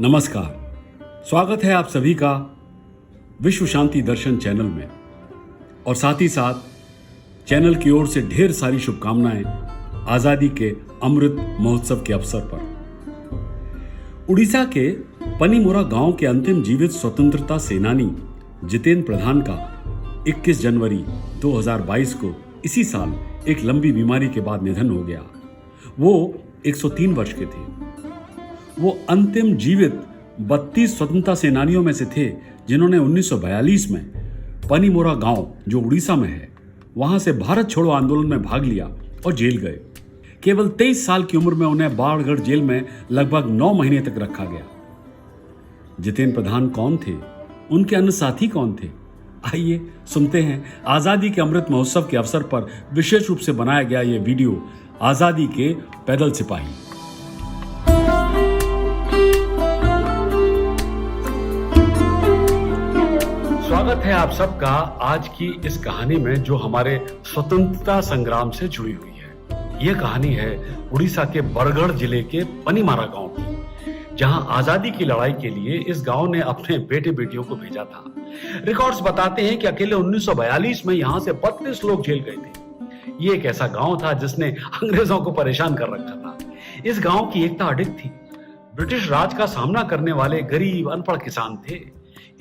नमस्कार, स्वागत है आप सभी का विश्व शांति दर्शन चैनल में और साथ ही साथ चैनल की ओर से ढेर सारी शुभकामनाएं आजादी के अमृत महोत्सव के अवसर पर। उड़ीसा के पनीमोरा गांव के अंतिम जीवित स्वतंत्रता सेनानी जितेंद्र प्रधान का 21 जनवरी 2022 को इसी साल एक लंबी बीमारी के बाद निधन हो गया। वो 103 वर्ष के थे। वो अंतिम जीवित 32 स्वतंत्रता सेनानियों में से थे जिन्होंने 1942 में पनीमोरा गांव जो उड़ीसा में है वहां से भारत छोड़ो आंदोलन में भाग लिया और जेल गए। केवल 23 साल की उम्र में उन्हें बाढ़गढ़ जेल में लगभग 9 महीने तक रखा गया। जितेंद्र प्रधान कौन थे, उनके अन्य साथी कौन थे, आइए सुनते हैं आजादी के अमृत महोत्सव के अवसर पर विशेष रूप से बनाया गया ये वीडियो आजादी के पैदल सिपाही। स्वागत है आप सबका आज की इस कहानी में जो हमारे स्वतंत्रता संग्राम से जुड़ी हुई है। यह कहानी है उड़ीसा के बरगढ़ जिले के पनीमारा गांव की, जहां आजादी की लड़ाई के लिए इस गांव ने अपने बेटे बेटियों को भेजा था। रिकॉर्ड्स बताते हैं कि अकेले 1942 में यहां से 32 लोग जेल गए थे। ये एक ऐसा गांव था जिसने अंग्रेजों को परेशान कर रखा था। इस गांव की एकता अडिग थी। ब्रिटिश राज का सामना करने वाले गरीब अनपढ़ किसान थे।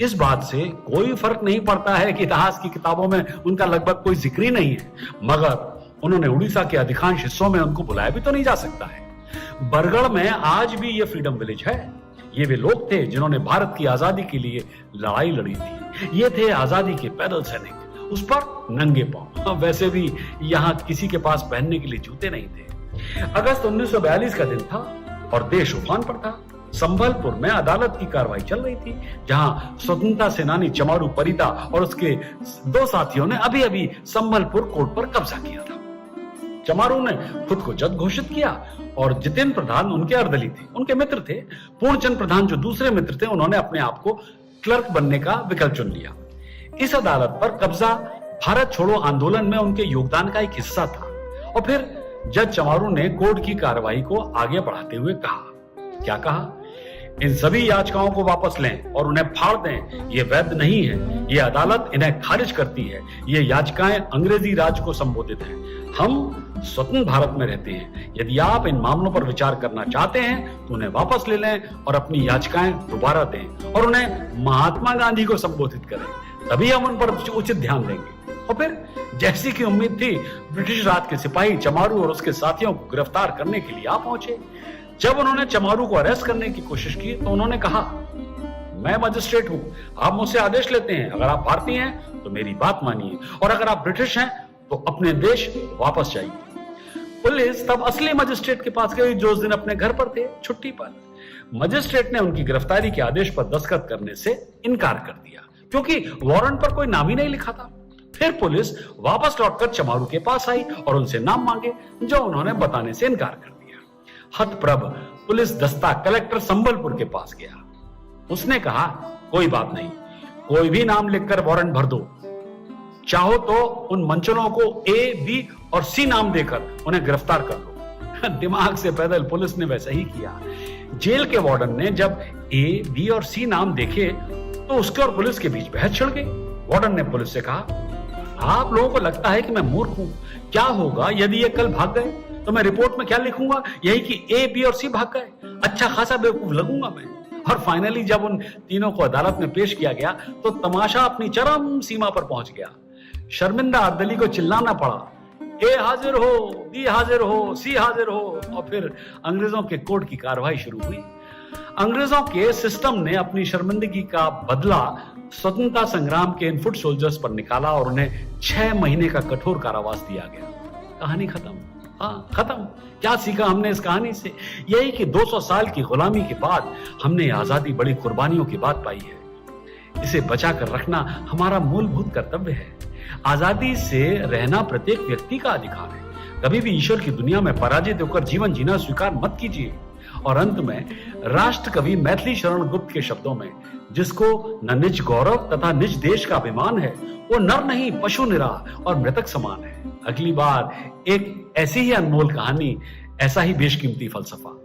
इस बात से कोई फर्क नहीं पड़ता है कि इतिहास की किताबों में उनका लगभग कोई जिक्र ही नहीं है, मगर उन्होंने उड़ीसा के अधिकांश हिस्सों में उनको बुलाया भी तो नहीं जा सकता है। बरगढ़ में आज भी ये फ्रीडम विलेज है। ये वे लोग थे जिन्होंने भारत की आजादी के लिए लड़ाई लड़ी थी। ये थे आजादी के पैदल सैनिक, उस पर नंगे पांव। वैसे भी यहाँ किसी के पास पहनने के लिए जूते नहीं थे। अगस्त 1942 का दिन था और देश उफान पर था। संबलपुर में अदालत की कार्रवाई चल रही थी, जहां स्वतंत्रता सेनानी चमारू परिदा और उसके 2 साथियों ने अभी अभी संबलपुर कोर्ट पर कब्जा किया था। चमारू ने खुद को जज घोषित किया और जितेंद्र प्रधान उनके अर्दली थे, उनके मित्र थे। पूर्णचंद प्रधान जो दूसरे मित्र थे, उन्होंने अपने आप को क्लर्क बनने का विकल्प चुन लिया। इस अदालत पर कब्जा भारत छोड़ो आंदोलन में उनके योगदान का एक हिस्सा था। और फिर जज चमारू ने कोर्ट की कार्रवाई को आगे बढ़ाते हुए कहा, क्या कहा? इन सभी याचिकाओं को वापस लें और उन्हें फाड़ दें। ये वैध नहीं है। ये अदालत इन्हें खारिज करती है। ये याचिकाएं अंग्रेजी राज को संबोधित हैं। हम स्वतंत्र भारत में रहते हैं। यदि आप इन मामलों पर विचार करना चाहते हैं तो उन्हें वापस ले लें और अपनी याचिकाएं दोबारा दें और उन्हें महात्मा गांधी को संबोधित करें। तभी हम उन पर उचित ध्यान देंगे। और फिर जैसी की उम्मीद थी, ब्रिटिश राज के सिपाही चमारू और उसके साथियों को गिरफ्तार करने के लिए आ पहुंचे। जब उन्होंने चमारू को अरेस्ट करने की कोशिश की तो उन्होंने कहा, मैं मजिस्ट्रेट हूं, आप मुझसे आदेश लेते हैं। अगर आप भारतीय हैं तो मेरी बात मानिए और अगर आप ब्रिटिश हैं तो अपने देश वापस जाइए। पुलिस तब असली मजिस्ट्रेट के पास गई जो उस दिन अपने घर पर थे, छुट्टी पर। मजिस्ट्रेट ने उनकी गिरफ्तारी के आदेश पर दस्तखत करने से इनकार कर दिया क्योंकि वारंट पर कोई नाम ही नहीं लिखा था। फिर पुलिस वापस लौटकर चमारू के पास आई और उनसे नाम मांगे, जो उन्होंने बताने से इनकार कर दिया। हतप्रभ पुलिस दस्ता कलेक्टर संबलपुर के पास गया। उसने कहा, कोई बात नहीं, कोई भी नाम लिखकर वारंट भर दो। चाहो तो उन मंचलों को ए, बी और सी नाम देकर उन्हें गिरफ्तार कर लो। दिमाग से पैदल पुलिस ने वैसा ही किया। जेल के वार्डन ने जब ए, बी और सी नाम देखे तो उसके और पुलिस के बीच बहस छिड़ गई। वार्डन ने पुलिस से कहा, आप लोगों को लगता है कि मैं मूर्ख हूं। क्या होगा यदि ये कल भाग गए तो मैं रिपोर्ट में क्या लिखूंगा? यही कि ए, बी और सी भाग गए। अच्छा खासा बेवकूफ लगूंगा मैं। और फाइनली जब उन तीनों को अदालत में पेश किया गया तो तमाशा अपनी चरम सीमा पर पहुंच गया। शर्मिंदा अर्दली को चिल्लाना पड़ा, ए हाजिर हो, बी हाजिर हो, सी हाजिर हो। और फिर अंग्रेजों के कोर्ट की कार्रवाई शुरू हुई। अंग्रेजों के सिस्टम ने अपनी शर्मिंदगी का बदला स्वतंत्रता संग्राम के इन फुट सोल्जर्स पर निकाला और उन्हें 6 महीने का कठोर कारावास दिया गया। कहानी खत्म। हाँ, खत्म। क्या सीखा हमने इस कहानी से? यही कि 200 साल की गुलामी के बाद हमने आजादी बड़ी कुर्बानियों की बात पाई है। इसे बचाकर रखना हमारा मूलभूत कर्तव्य है। आजादी से रहना प्रत्येक व्यक्ति का अधिकार है। कभी भी ईश्वर की दुनिया में पराजित होकर जीवन जीना स्वीकार मत कीजिए। और अंत में राष्ट्र कवि मैथिली शरण गुप्त के शब्दों में, जिसको न निज गौरव तथा निज देश का अभिमान है, वो नर नहीं पशु निराह और मृतक समान है। अगली बार एक ऐसी ही अनमोल कहानी, ऐसा ही बेशकीमती फलसफा।